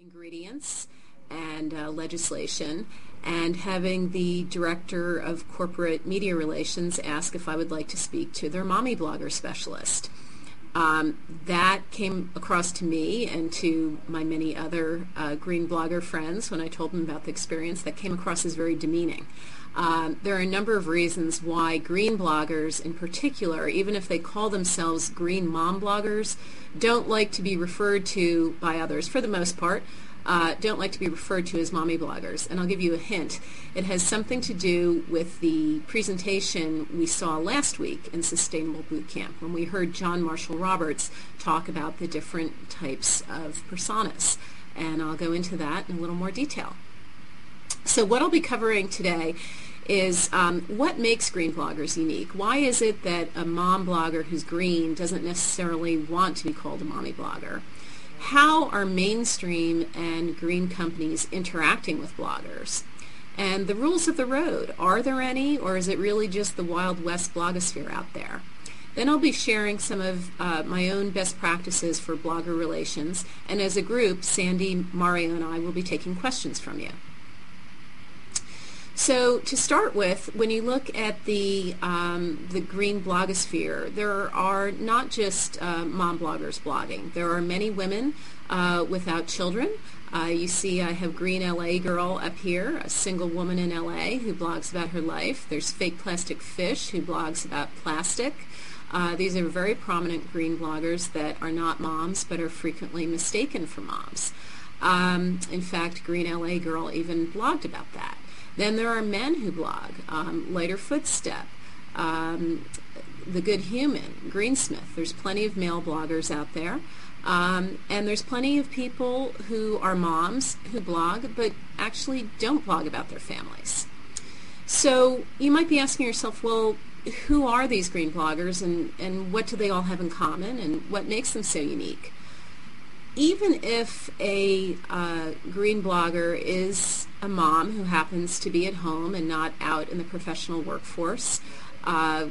ingredients and legislation, and having the director of corporate media relations ask if I would like to speak to their mommy blogger specialist. That came across to me and to my many other green blogger friends when I told them about the experience. That came across as very demeaning. There are a number of reasons why green bloggers in particular, even if they call themselves green mom bloggers, don't like to be referred to by others, for the most part, don't like to be referred to as mommy bloggers. And I'll give you a hint. It has something to do with the presentation we saw last week in Sustainable Bootcamp when we heard John Marshall Roberts talk about the different types of personas. And I'll go into that in a little more detail. So what I'll be covering today is what makes green bloggers unique. Why is it that a mom blogger who's green doesn't necessarily want to be called a mommy blogger? How are mainstream and green companies interacting with bloggers? And the rules of the road, are there any, or is it really just the Wild West blogosphere out there? Then I'll be sharing some of my own best practices for blogger relations, and as a group, Sandy, Mario, and I will be taking questions from you. So to start with, when you look at the green blogosphere, there are not just mom bloggers blogging. There are many women without children. You see I have Green LA Girl up here, a single woman in LA who blogs about her life. There's Fake Plastic Fish who blogs about plastic. These are very prominent green bloggers that are not moms but are frequently mistaken for moms. In fact, Green LA Girl even blogged about that. Then there are men who blog, Lighter Footstep, The Good Human, Greensmith. There's plenty of male bloggers out there. And there's plenty of people who are moms who blog but actually don't blog about their families. So you might be asking yourself, well, who are these green bloggers and what do they all have in common and what makes them so unique? Even if a green blogger is a mom who happens to be at home and not out in the professional workforce, the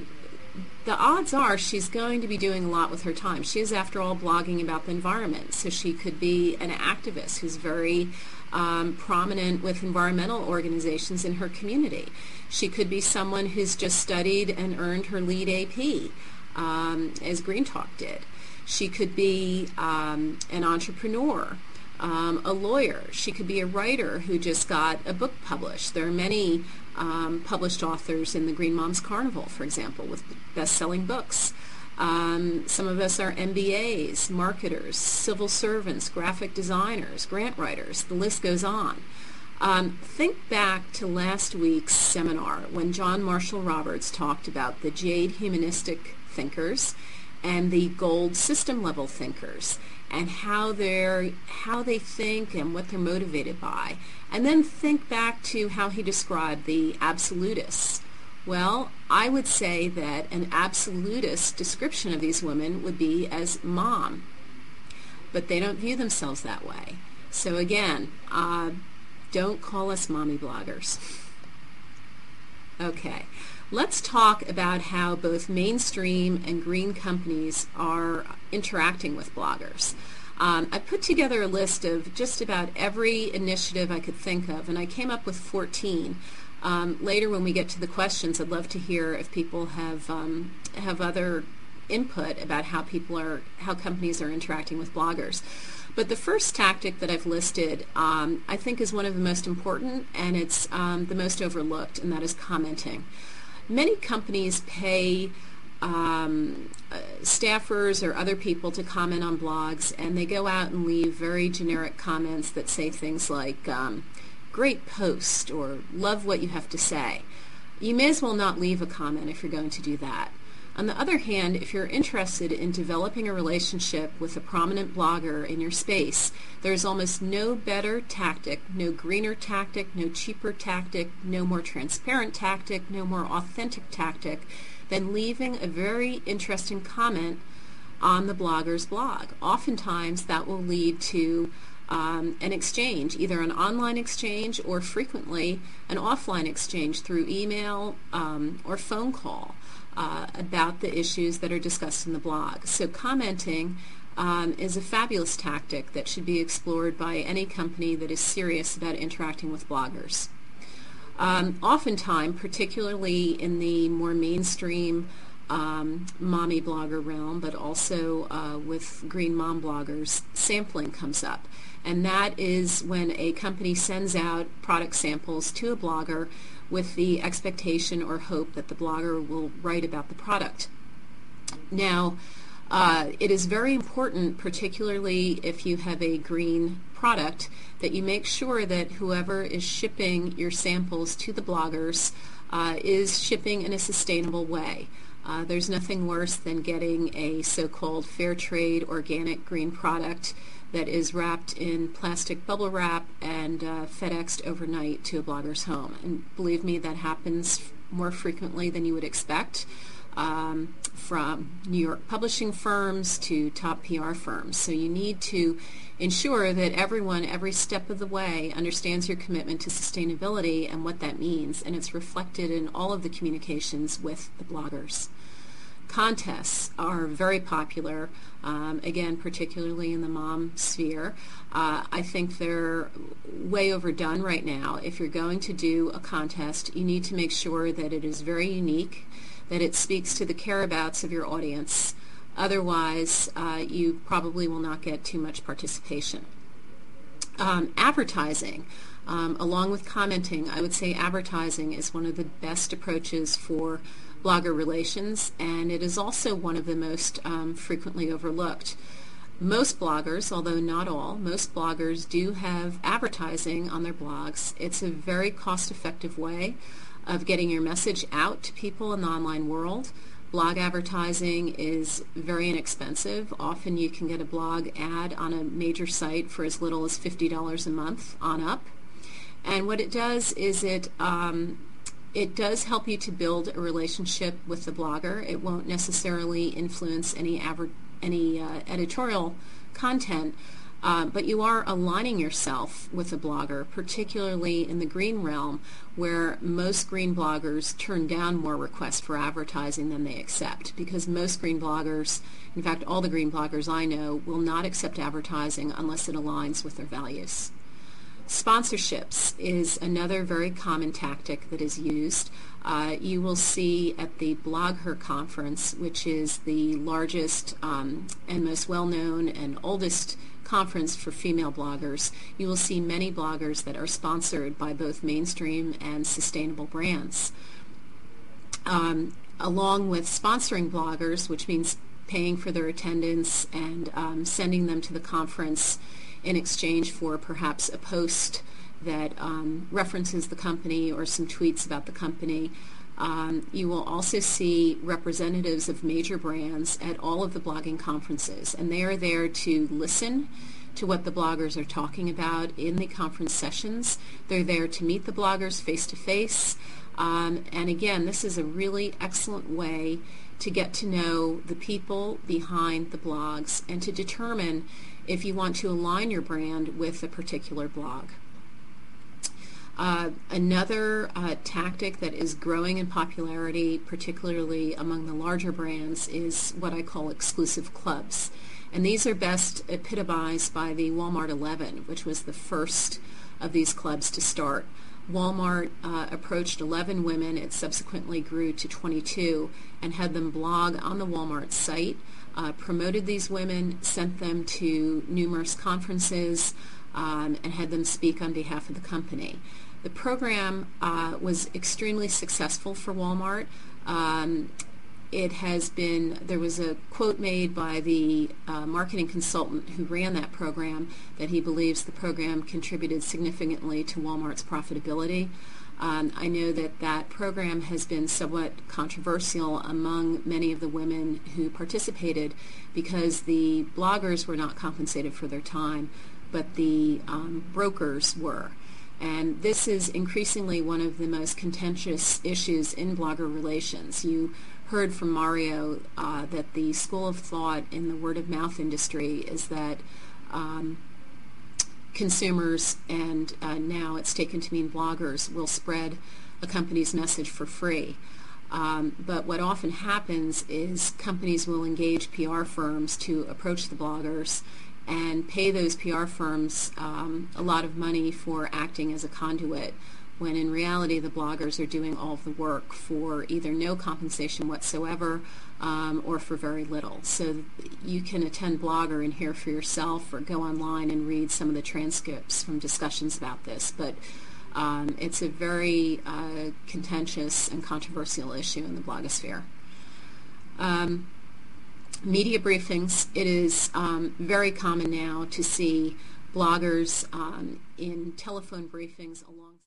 odds are she's going to be doing a lot with her time. She is, after all, blogging about the environment, so she could be an activist who's very prominent with environmental organizations in her community. She could be someone who's just studied and earned her LEAD AP, as Green Talk did. She could be an entrepreneur, a lawyer. She could be a writer who just got a book published. There are many published authors in the Green Moms Carnival, for example, with best-selling books. Some of us are MBAs, marketers, civil servants, graphic designers, grant writers. The list goes on. Think back to last week's seminar when John Marshall Roberts talked about the jade humanistic thinkers and the gold system level thinkers and how they think and what they're motivated by. And then think back to how he described the absolutists. Well, I would say that an absolutist description of these women would be as mom, but they don't view themselves that way. So again, don't call us mommy bloggers. Okay. Let's talk about how both mainstream and green companies are interacting with bloggers. I put together a list of just about every initiative I could think of, and I came up with 14. Later, when we get to the questions, I'd love to hear if people have other input about how companies are interacting with bloggers. But the first tactic that I've listed, I think, is one of the most important, and it's the most overlooked, and that is commenting. Many companies pay staffers or other people to comment on blogs, and they go out and leave very generic comments that say things like, great post, or love what you have to say. You may as well not leave a comment if you're going to do that. On the other hand, if you're interested in developing a relationship with a prominent blogger in your space, there's almost no better tactic, no greener tactic, no cheaper tactic, no more transparent tactic, no more authentic tactic than leaving a very interesting comment on the blogger's blog. Oftentimes that will lead to an exchange, either an online exchange or frequently an offline exchange through email or phone call about the issues that are discussed in the blog. So commenting is a fabulous tactic that should be explored by any company that is serious about interacting with bloggers. Oftentimes, particularly in the more mainstream mommy blogger realm, but also with green mom bloggers, sampling comes up. And that is when a company sends out product samples to a blogger with the expectation or hope that the blogger will write about the product. Now, it is very important, particularly if you have a green product, that you make sure that whoever is shipping your samples to the bloggers is shipping in a sustainable way. There's nothing worse than getting a so-called fair trade organic green product that is wrapped in plastic bubble wrap and FedExed overnight to a blogger's home. And believe me, that happens more frequently than you would expect, from New York publishing firms to top PR firms. So you need to ensure that everyone, every step of the way, understands your commitment to sustainability and what that means, and it's reflected in all of the communications with the bloggers. Contests are very popular, again, particularly in the mom sphere. I think they're way overdone right now. If you're going to do a contest, you need to make sure that it is very unique, that it speaks to the care-abouts of your audience. Otherwise, you probably will not get too much participation. Advertising. Along with commenting, I would say advertising is one of the best approaches for blogger relations, and it is also one of the most frequently overlooked. Most bloggers, although not all, most bloggers do have advertising on their blogs. It's a very cost-effective way of getting your message out to people in the online world. Blog advertising is very inexpensive. Often you can get a blog ad on a major site for as little as $50 a month on up. And what it does is it does help you to build a relationship with the blogger. It won't necessarily influence any editorial content, but you are aligning yourself with the blogger, particularly in the green realm, where most green bloggers turn down more requests for advertising than they accept, because most green bloggers, in fact all the green bloggers I know, will not accept advertising unless it aligns with their values. Sponsorships is another very common tactic that is used. You will see at the Blog Her conference, which is the largest and most well-known and oldest conference for female bloggers, you will see many bloggers that are sponsored by both mainstream and sustainable brands. Along with sponsoring bloggers, which means paying for their attendance and sending them to the conference in exchange for perhaps a post that references the company or some tweets about the company. You will also see representatives of major brands at all of the blogging conferences, and they are there to listen to what the bloggers are talking about in the conference sessions. They're there to meet the bloggers face-to-face, and again, this is a really excellent way to get to know the people behind the blogs and to determine if you want to align your brand with a particular blog. Another tactic that is growing in popularity, particularly among the larger brands, is what I call exclusive clubs. And these are best epitomized by the Walmart 11, which was the first of these clubs to start. Walmart approached 11 women. It subsequently grew to 22 and had them blog on the Walmart site, promoted these women, sent them to numerous conferences, and had them speak on behalf of the company. The program was extremely successful for Walmart. There was a quote made by the marketing consultant who ran that program that he believes the program contributed significantly to Walmart's profitability. I know that program has been somewhat controversial among many of the women who participated because the bloggers were not compensated for their time, but the brokers were. And this is increasingly one of the most contentious issues in blogger relations. You heard from Mario that the school of thought in the word-of-mouth industry is that consumers, and now it's taken to mean bloggers, will spread a company's message for free. But what often happens is companies will engage PR firms to approach the bloggers and pay those PR firms a lot of money for acting as a conduit, when in reality the bloggers are doing all of the work for either no compensation whatsoever or for very little. So you can attend Blogger and hear for yourself, or go online and read some of the transcripts from discussions about this. But it's a very contentious and controversial issue in the blogosphere. Media briefings. It is very common now to see bloggers in telephone briefings along